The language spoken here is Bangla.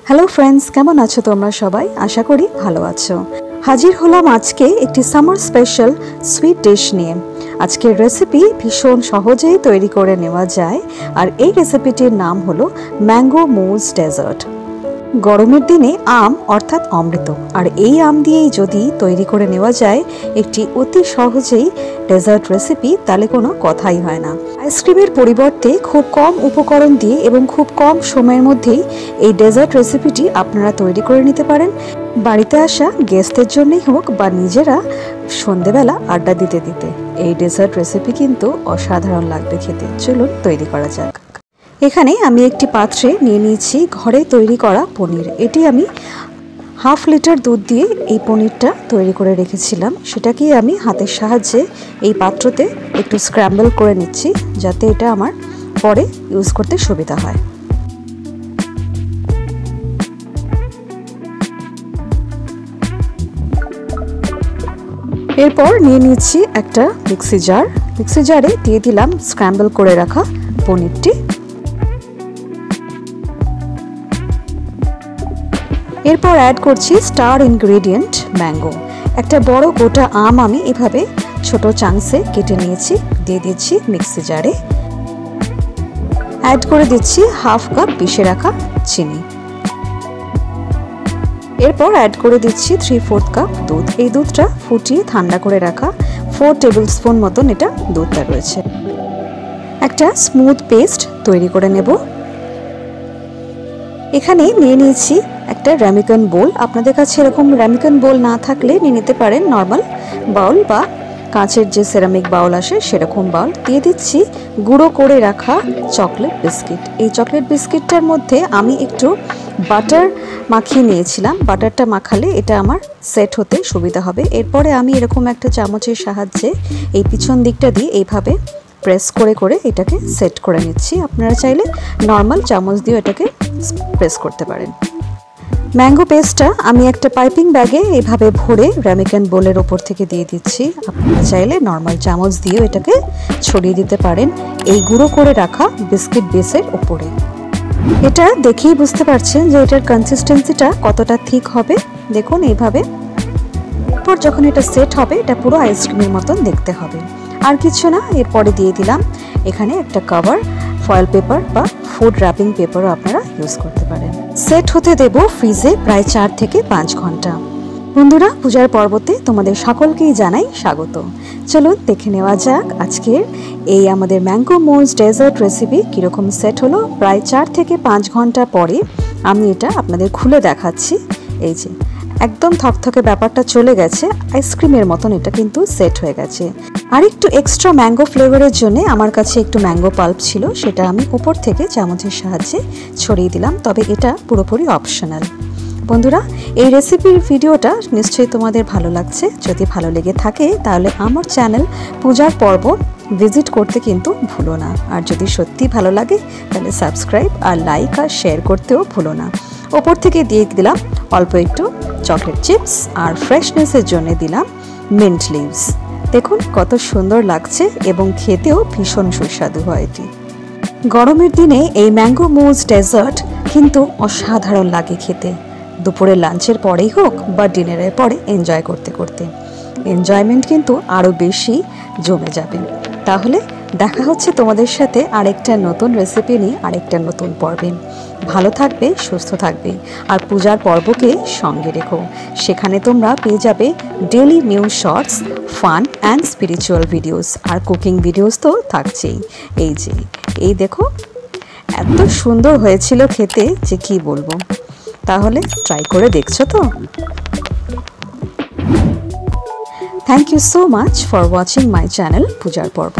হ্যালো ফ্রেন্ডস, কেমন আছো তোমরা সবাই? আশা করি ভালো আছো। হাজির হলাম আজকে একটি সামার স্পেশাল সুইট ডিশ নিয়ে। আজকের রেসিপি ভীষণ সহজেই তৈরি করে নেওয়া যায়, আর এই রেসিপিটির নাম হলো ম্যাঙ্গো মুজ ডেজার্ট। গরমের দিনে আম অর্থাৎ অমৃত, আর এই আম দিয়েই যদি তৈরি করে নেওয়া যায় একটি অতি সহজেই ডেজার্ট রেসিপি, তাহলে কোনো কথাই হয় না। আইসক্রিমের পরিবর্তে খুব কম উপকরণ দিয়ে এবং খুব কম সময়ের মধ্যেই এই ডেজার্ট রেসিপিটি আপনারা তৈরি করে নিতে পারেন। বাড়িতে আসা গেস্টদের জন্যই হোক বা নিজেরা সন্ধেবেলা আড্ডা দিতে দিতে এই ডেজার্ট রেসিপি কিন্তু অসাধারণ লাগবে খেতে। চলুন তৈরি করা যাক। এখানে আমি একটি পাত্রে নিয়ে নিয়েছি ঘরে তৈরি করা পনির। এটি আমি হাফ লিটার দুধ দিয়ে এই পনিরটা তৈরি করে রেখেছিলাম। সেটাকেই আমি হাতের সাহায্যে এই পাত্রতে একটু স্ক্র্যাম্বল করে নিচ্ছি, যাতে এটা আমার পরে ইউজ করতে সুবিধা হয়। এরপর নিয়ে নিচ্ছি একটা মিক্সি জার। মিক্সি জারে দিয়ে দিলাম স্ক্র্যাম্বল করে রাখা পনিরটি। এরপর অ্যাড করছি স্টার ইনগ্রেডিয়েন্ট ম্যাঙ্গো। একটা বড় গোটা আম আমি এভাবে ছোট চাংসে কেটে নিয়েছি, দিয়ে দিচ্ছি মিক্সি জারে। অ্যাড করে দিচ্ছি হাফ কাপ পিষে রাখা চিনি। এরপর অ্যাড করে দিচ্ছি 3/4 কাপ দুধ। এই দুধটা ফুটিয়ে ঠান্ডা করে রাখা 4 টেবিল স্পুন মতন এটা দুধটা রয়েছে। একটা স্মুথ পেস্ট তৈরি করে নেব। এখানে নিয়ে নিয়েছি একটা র্যামিকন বোল। আপনাদের কাছে এরকম র্যামিকন বোল না থাকলে নিয়ে নিতে পারেন নর্মাল বাউল বা কাঁচের যে সেরামিক বাউল আসে সেরকম বাউল। দিয়ে দিচ্ছি গুঁড়ো করে রাখা চকলেট বিস্কিট। এই চকলেট বিস্কিটটার মধ্যে আমি একটু বাটার মাখিয়ে নিয়েছিলাম। বাটারটা মাখালে এটা আমার সেট হতে সুবিধা হবে। এরপরে আমি এরকম একটা চামচের সাহায্যে এই পিছন দিকটা দিয়ে এইভাবে প্রেস করে করে এটাকে সেট করে নিচ্ছি। আপনারা চাইলে নর্মাল চামচ দিয়ে এটাকে প্রেস করতে পারেন। ম্যাঙ্গো পেস্টটা আমি একটা পাইপিং ব্যাগে এইভাবে ভরে র্যামিকন বোলের ওপর থেকে দিয়ে দিচ্ছি। আপনারা চাইলে নর্মাল চামচ দিয়েও এটাকে ছড়িয়ে দিতে পারেন এই গুঁড়ো করে রাখা বিস্কিট বেসের ওপরে। এটা দেখেই বুঝতে পারছেন যে এটার কনসিস্টেন্সিটা কতটা ঠিক হবে। দেখুন এইভাবে। এরপর যখন এটা সেট হবে এটা পুরো আইসক্রিমের মতন দেখতে হবে। আর কিছু না, এরপরে দিয়ে দিলাম এখানে একটা কভার, ফয়েল পেপার বা ফুড র্যাপিং পেপারও আপনারা ইউজ করতে পারেন। সেট হতে দেব ফ্রিজে প্রায় 4 থেকে 5 ঘন্টা। বন্ধুরা, পূজার পর্বতে তোমাদের সকলকেই জানাই স্বাগত। চলুন দেখে নেওয়া যাক আজকের এই আমাদের ম্যাঙ্গো মুজ ডেজার্ট রেসিপি কীরকম সেট হলো। প্রায় 4 থেকে 5 ঘন্টা পরে আমি এটা আপনাদের খুলে দেখাচ্ছি। এই যে একদম থকথকে ব্যাপারটা চলে গেছে, আইসক্রিমের মতন এটা কিন্তু সেট হয়ে গেছে। আর একটু এক্সট্রা ম্যাঙ্গো ফ্লেভারের জন্য আমার কাছে একটু ম্যাঙ্গো পাল্প ছিল, সেটা আমি উপর থেকে চামচের সাহায্যে ছড়িয়ে দিলাম, তবে এটা পুরোপুরি অপশনাল। বন্ধুরা, এই রেসিপির ভিডিওটা নিশ্চয়ই তোমাদের ভালো লাগছে। যদি ভালো লেগে থাকে তাহলে আমার চ্যানেল পূজার পর্ব ভিজিট করতে কিন্তু ভুলো না। আর যদি সত্যি ভালো লাগে তাহলে সাবস্ক্রাইব আর লাইক আর শেয়ার করতেও ভুলো না। ওপর থেকে দিয়ে দিলাম অল্প একটু চকলেট চিপস, আর ফ্রেশনেসের জন্য দিলাম মিন্ট লিভস। দেখুন কত সুন্দর লাগছে এবং খেতেও ভীষণ সুস্বাদু হয় এটি। গরমের দিনে এই ম্যাঙ্গো মুজ ডেজার্ট কিন্তু অসাধারণ লাগে খেতে। দুপুরের লাঞ্চের পরেই হোক বা ডিনারের পরে এনজয় করতে করতে এনজয়মেন্ট কিন্তু আরও বেশি জমে যাবে। তাহলে দেখা হচ্ছে তোমাদের সাথে আরেকটা নতুন রেসিপি নিয়ে আরেকটা নতুন পর্বে। ভালো থাকবে, সুস্থ থাকবে, আর পূজার পর্বকে সঙ্গে রেখো। সেখানে তোমরা পেয়ে যাবে daily new shorts, fun and spiritual videos, আর কুকিং ভিডিওস তো থাকছেই। এই দেখো এত সুন্দর হয়েছিল খেতে যে কি বলবো। তাহলে ট্রাই করে দেখছো তো? Thank you so much for watching my channel পূজার পর্ব।